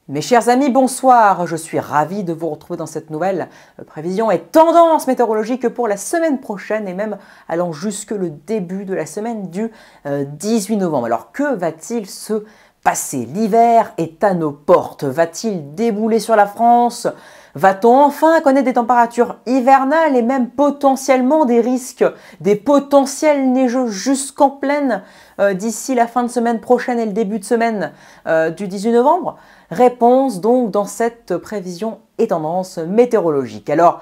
Mes chers amis, bonsoir. Je suis ravi de vous retrouver dans cette nouvelle prévision et tendance météorologique pour la semaine prochaine et même allant jusque le début de la semaine du 18 novembre. Alors que va-t-il se passer? L'hiver est à nos portes. Va-t-il débouler sur la France? Va-t-on enfin connaître des températures hivernales et même potentiellement des risques, des potentiels neigeux jusqu'en pleine d'ici la fin de semaine prochaine et le début de semaine du 18 novembre? Réponse donc dans cette prévision et tendance météorologique. Alors,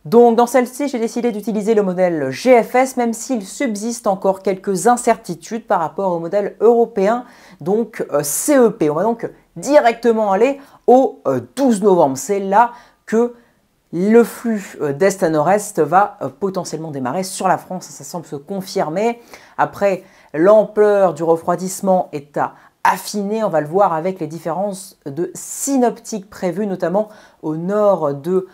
donc dans celle-ci, j'ai décidé d'utiliser le modèle GFS, même s'il subsiste encore quelques incertitudes par rapport au modèle européen, donc CEP. On va donc directement aller au 12 novembre. C'est là que le flux d'est à nord-est va potentiellement démarrer sur la France. Ça semble se confirmer. Après, l'ampleur du refroidissement est à affiner, on va le voir avec les différences de synoptiques prévues, notamment au nord de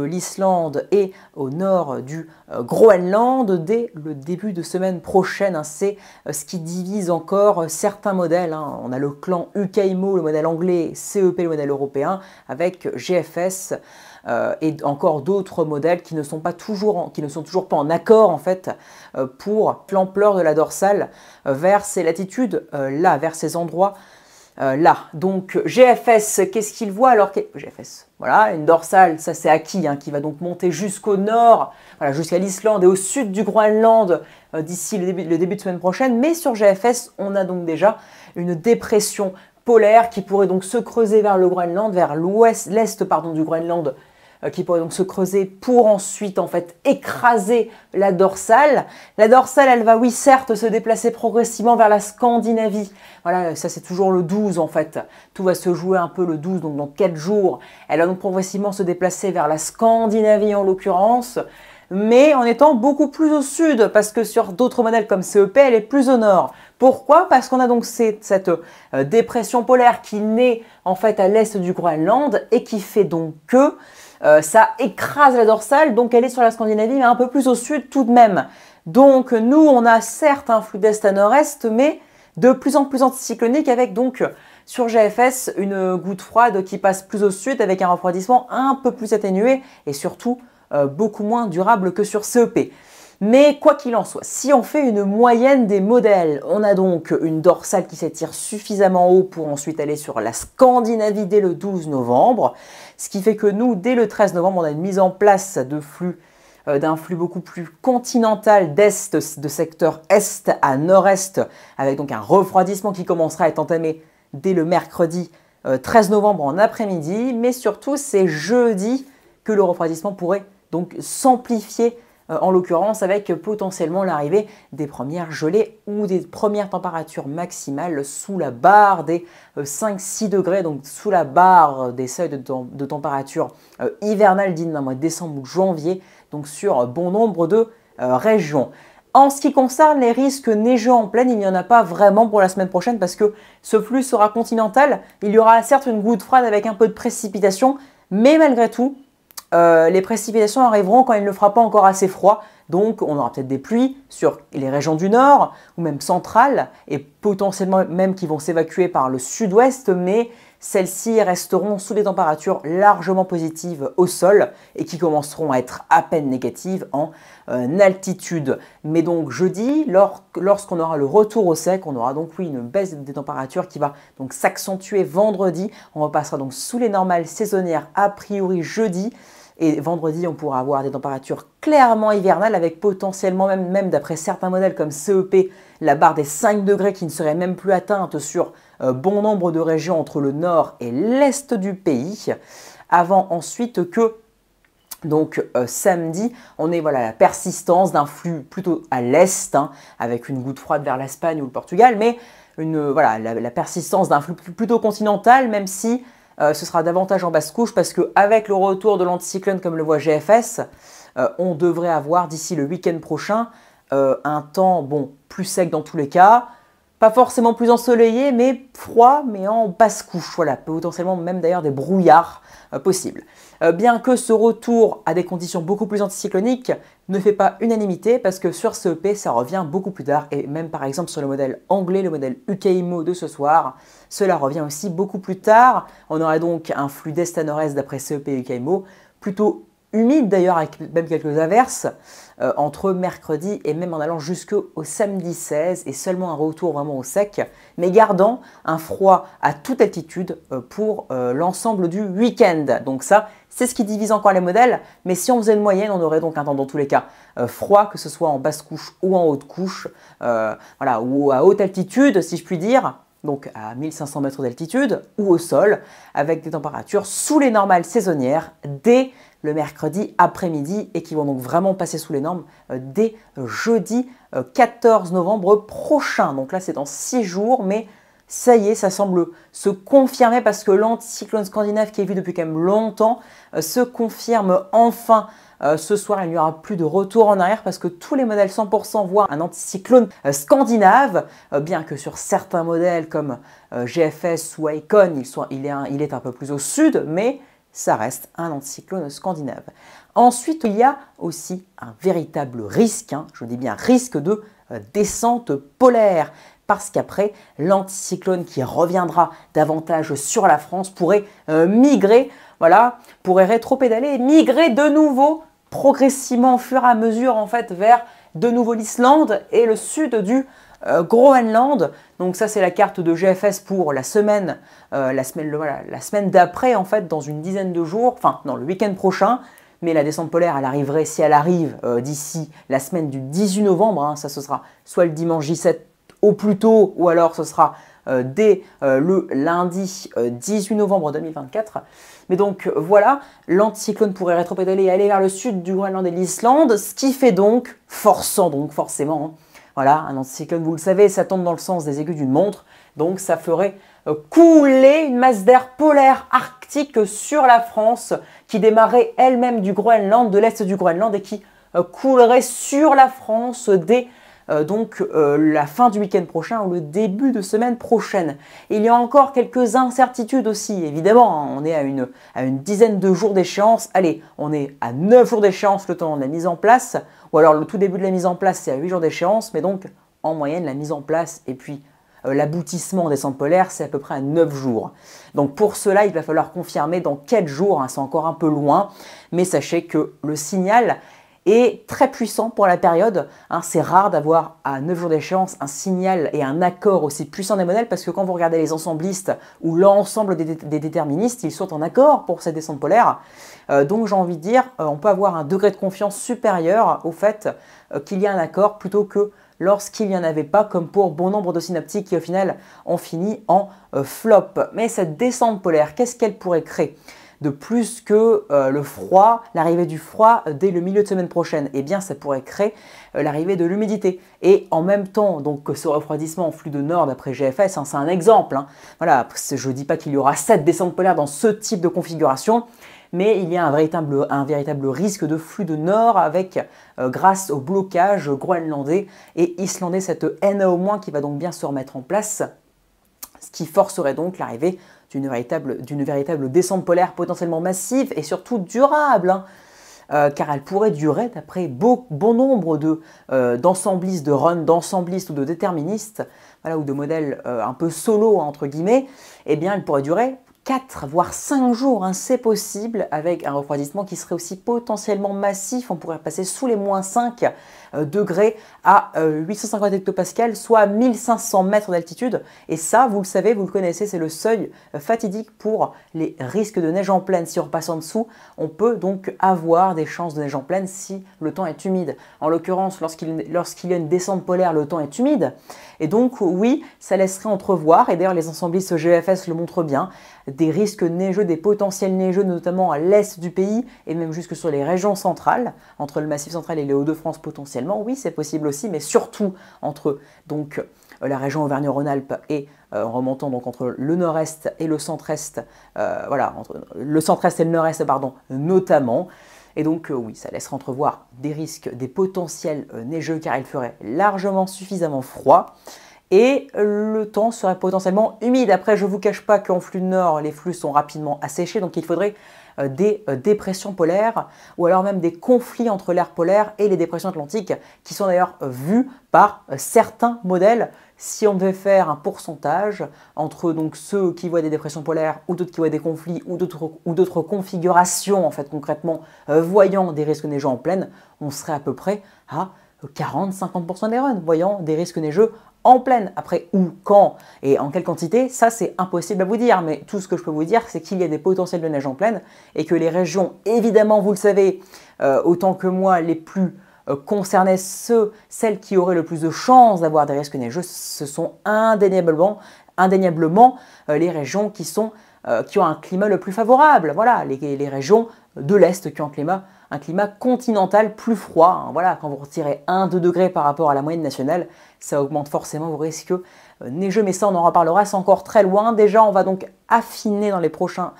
l'Islande et au nord du Groenland dès le début de semaine prochaine. Hein. C'est ce qui divise encore certains modèles. Hein. On a le clan UKIMO, le modèle anglais, CEP, le modèle européen, avec GFS et encore d'autres modèles qui ne sont toujours pas en accord en fait pour l'ampleur de la dorsale vers ces latitudes là, vers ces endroits là. Donc GFS, qu'est-ce qu'il voit alors? GFS, voilà, une dorsale, ça c'est acquis, hein, qui va donc monter jusqu'au nord, voilà, jusqu'à l'Islande et au sud du Groenland d'ici le début de semaine prochaine. Mais sur GFS, on a donc déjà une dépression polaire qui pourrait donc se creuser vers le Groenland, vers l'est du Groenland, qui pourrait donc se creuser pour ensuite en fait écraser la dorsale. La dorsale, elle va oui certes se déplacer progressivement vers la Scandinavie. Voilà, ça c'est toujours le 12 en fait. Tout va se jouer un peu le 12, donc dans 4 jours. Elle va donc progressivement se déplacer vers la Scandinavie en l'occurrence, mais en étant beaucoup plus au sud, parce que sur d'autres modèles comme CEP, elle est plus au nord. Pourquoi? Parce qu'on a donc cette dépression polaire qui naît en fait à l'est du Groenland et qui fait donc que ça écrase la dorsale, donc elle est sur la Scandinavie, mais un peu plus au sud tout de même. Donc nous, on a certes un flux d'est à nord-est, mais de plus en plus anticyclonique, avec donc sur GFS une goutte froide qui passe plus au sud, avec un refroidissement un peu plus atténué et surtout beaucoup moins durable que sur CEP. Mais quoi qu'il en soit, si on fait une moyenne des modèles, on a donc une dorsale qui s'étire suffisamment haut pour ensuite aller sur la Scandinavie dès le 12 novembre, ce qui fait que nous, dès le 13 novembre, on a une mise en place d'un flux beaucoup plus continental d'est, de secteur est à nord-est, avec donc un refroidissement qui commencera à être entamé dès le mercredi 13 novembre en après-midi, mais surtout c'est jeudi que le refroidissement pourrait donc s'amplifier, en l'occurrence avec potentiellement l'arrivée des premières gelées ou des premières températures maximales sous la barre des 5-6 degrés, donc sous la barre des seuils de température hivernale dignes d'un mois de décembre ou janvier, donc sur bon nombre de régions. En ce qui concerne les risques neigeux en plaine, il n'y en a pas vraiment pour la semaine prochaine parce que ce flux sera continental. Il y aura certes une goutte froide avec un peu de précipitation, mais malgré tout, les précipitations arriveront quand il ne fera pas encore assez froid, donc on aura peut-être des pluies sur les régions du nord ou même centrales et potentiellement même qui vont s'évacuer par le sud-ouest, mais celles-ci resteront sous des températures largement positives au sol et qui commenceront à être à peine négatives en altitude. Mais donc jeudi, lorsqu'on aura le retour au sec, on aura donc oui une baisse des températures qui va donc s'accentuer vendredi. On repassera donc sous les normales saisonnières a priori jeudi. Et vendredi, on pourra avoir des températures clairement hivernales avec potentiellement même d'après certains modèles comme CEP, la barre des 5 degrés qui ne serait même plus atteinte sur bon nombre de régions entre le nord et l'est du pays. Avant ensuite que, donc samedi, on ait voilà, la persistance d'un flux plutôt à l'est, hein, avec une goutte froide vers l'Espagne ou le Portugal, mais voilà, la persistance d'un flux plutôt continental, même si ce sera davantage en basse couche parce qu'avec le retour de l'anticyclone comme le voit GFS, on devrait avoir d'ici le week-end prochain un temps plus sec dans tous les cas, pas forcément plus ensoleillé, mais froid, mais en basse couche. Voilà, potentiellement même d'ailleurs des brouillards possibles. Bien que ce retour à des conditions beaucoup plus anticycloniques ne fait pas unanimité, parce que sur CEP, ça revient beaucoup plus tard, et même par exemple sur le modèle anglais, le modèle UKIMO de ce soir, cela revient aussi beaucoup plus tard. On aurait donc un flux d'est à nord-est d'après CEP et UKIMO, plutôt humide d'ailleurs, avec même quelques averses, entre mercredi et même en allant jusqu'au samedi 16, et seulement un retour vraiment au sec, mais gardant un froid à toute altitude pour l'ensemble du week-end. Donc ça, c'est ce qui divise encore les modèles, mais si on faisait une moyenne, on aurait donc un temps dans tous les cas froid, que ce soit en basse couche ou en haute couche, voilà, ou à haute altitude, si je puis dire, donc à 1500 mètres d'altitude, ou au sol, avec des températures sous les normales saisonnières dès le mercredi après-midi, et qui vont donc vraiment passer sous les normes dès jeudi 14 novembre prochain. Donc là, c'est dans 6 jours, mais ça y est, ça semble se confirmer, parce que l'anticyclone scandinave qui est vu depuis quand même longtemps se confirme enfin. Ce soir, il n'y aura plus de retour en arrière, parce que tous les modèles 100% voient un anticyclone scandinave, bien que sur certains modèles comme GFS ou Icon, il est un peu plus au sud, mais ça reste un anticyclone scandinave. Ensuite, il y a aussi un véritable risque, je dis bien risque de descente polaire, parce qu'après, l'anticyclone qui reviendra davantage sur la France pourrait migrer, voilà, pourrait rétropédaler et migrer de nouveau progressivement au fur et à mesure en fait vers de nouveau l'Islande et le sud du Groenland. Donc ça, c'est la carte de GFS pour la semaine d'après, en fait, dans une dizaine de jours, enfin dans le week-end prochain. Mais la descente polaire, elle arriverait, si elle arrive d'ici la semaine du 18 novembre, ça ce sera soit le dimanche 17 au plus tôt, ou alors ce sera dès le lundi 18 novembre 2024. Mais donc voilà, l'anticyclone pourrait rétropédaler et aller vers le sud du Groenland et de l'Islande, ce qui fait donc, forçant donc forcément, voilà, un anticyclone, vous le savez, ça tombe dans le sens des aiguilles d'une montre, donc ça ferait couler une masse d'air polaire arctique sur la France, qui démarrait elle-même du Groenland, de l'est du Groenland, et qui coulerait sur la France dès la fin du week-end prochain ou le début de semaine prochaine. Il y a encore quelques incertitudes aussi, évidemment, on est à une dizaine de jours d'échéance. Allez, on est à 9 jours d'échéance le temps de la mise en place, ou alors le tout début de la mise en place c'est à 8 jours d'échéance, mais donc en moyenne la mise en place et puis l'aboutissement en descente polaire c'est à peu près à 9 jours. Donc pour cela il va falloir confirmer dans quels jours, c'est encore un peu loin, mais sachez que le signal est très puissant pour la période. C'est rare d'avoir à 9 jours d'échéance un signal et un accord aussi puissant des modèles, parce que quand vous regardez les ensemblistes ou l'ensemble des déterministes, ils sont en accord pour cette descente polaire. Donc j'ai envie de dire, on peut avoir un degré de confiance supérieur au fait qu'il y a un accord, plutôt que lorsqu'il n'y en avait pas, comme pour bon nombre de synoptiques qui au final ont fini en flop. Mais cette descente polaire, qu'est-ce qu'elle pourrait créer de plus que le froid, l'arrivée du froid dès le milieu de semaine prochaine? Eh bien, ça pourrait créer l'arrivée de l'humidité. Et en même temps, donc ce refroidissement en flux de nord d'après GFS, c'est un exemple. Voilà, je ne dis pas qu'il y aura 7 descentes polaires dans ce type de configuration, mais il y a un véritable risque de flux de nord avec, grâce au blocage groenlandais et islandais, cette NAO- qui va donc bien se remettre en place, ce qui forcerait donc l'arrivée d'une véritable descente polaire potentiellement massive et surtout durable, car elle pourrait durer, d'après bon nombre d'ensemblistes, de runs d'ensemblistes ou de déterministes, voilà, ou de modèles un peu solo entre guillemets, eh bien elle pourrait durer 4 voire 5 jours, c'est possible, avec un refroidissement qui serait aussi potentiellement massif. On pourrait passer sous les moins 5 degrés à 850 hectopascales, soit 1500 mètres d'altitude. Et ça, vous le savez, vous le connaissez, c'est le seuil fatidique pour les risques de neige en plaine. Si on repasse en dessous, on peut donc avoir des chances de neige en plaine si le temps est humide. En l'occurrence, lorsqu'il y a une descente polaire, le temps est humide. Et donc, oui, ça laisserait entrevoir, et d'ailleurs les ensemblistes GFS le montrent bien, des risques neigeux, des potentiels neigeux, notamment à l'est du pays, et même jusque sur les régions centrales, entre le Massif central et les Hauts-de-France potentiellement. Oui, c'est possible aussi, mais surtout entre donc la région Auvergne-Rhône-Alpes et en remontant donc entre le nord-est et le centre-est, voilà, entre le centre-est et le nord-est, pardon, notamment. Et donc oui, ça laisserait entrevoir des risques, des potentiels neigeux, car il ferait largement suffisamment froid. et le temps serait potentiellement humide. Après, je ne vous cache pas qu'en flux nord, les flux sont rapidement asséchés, donc il faudrait des dépressions polaires ou alors même des conflits entre l'air polaire et les dépressions atlantiques qui sont d'ailleurs vus par certains modèles. Si on devait faire un pourcentage entre donc ceux qui voient des dépressions polaires ou d'autres qui voient des conflits ou d'autres configurations en fait concrètement voyant des risques neigeux en pleine, on serait à peu près à 40-50% des runs voyant des risques neigeux en pleine. Après, où, quand et en quelle quantité, ça c'est impossible à vous dire, mais tout ce que je peux vous dire, c'est qu'il y a des potentiels de neige en pleine et que les régions, évidemment, vous le savez, autant que moi, les plus concernées, celles qui auraient le plus de chances d'avoir des risques neigeux, ce sont indéniablement les régions qui ont un climat le plus favorable. Voilà, les régions de l'Est qui ont un climat continental plus froid. Hein. Voilà, quand vous retirez 1-2 degrés par rapport à la moyenne nationale, ça augmente forcément vos risques neigeux, mais ça on en reparlera, c'est encore très loin. Déjà, on va donc affiner dans les prochains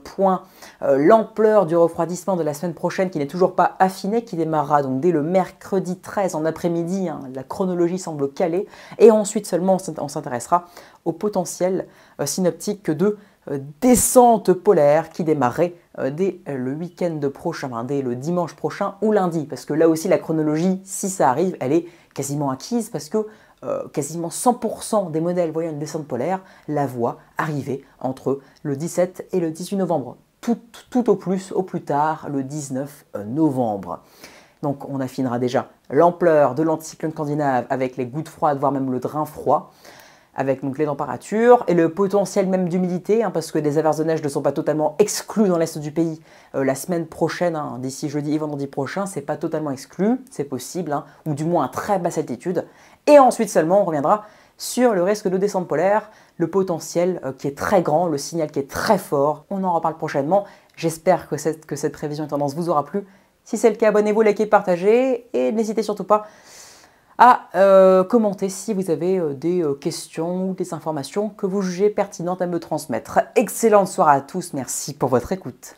points l'ampleur du refroidissement de la semaine prochaine qui n'est toujours pas affiné, qui démarrera donc dès le mercredi 13 en après-midi, hein, la chronologie semble calée, et ensuite seulement on s'intéressera au potentiel synoptique de descente polaire qui démarrerait dès le week-end prochain, enfin, dès le dimanche prochain ou lundi, parce que là aussi la chronologie, si ça arrive, elle est quasiment acquise parce que quasiment 100% des modèles voyant une descente polaire la voient arriver entre le 17 et le 18 novembre, tout au plus tard le 19 novembre. Donc on affinera déjà l'ampleur de l'anticyclone scandinave avec les gouttes froides, voire même le drain froid, avec donc les températures et le potentiel même d'humidité, hein, parce que des averses de neige ne sont pas totalement exclues dans l'est du pays la semaine prochaine, hein, d'ici jeudi et vendredi prochain, c'est pas totalement exclu, c'est possible, hein, ou du moins à très basse altitude. Et ensuite seulement on reviendra sur le risque de descente polaire, le potentiel qui est très grand, le signal qui est très fort. On en reparle prochainement. J'espère que cette prévision et tendance vous aura plu. Si c'est le cas, abonnez-vous, likez, partagez et n'hésitez surtout pas à commenter si vous avez des questions ou des informations que vous jugez pertinentes à me transmettre. Excellente soirée à tous, merci pour votre écoute.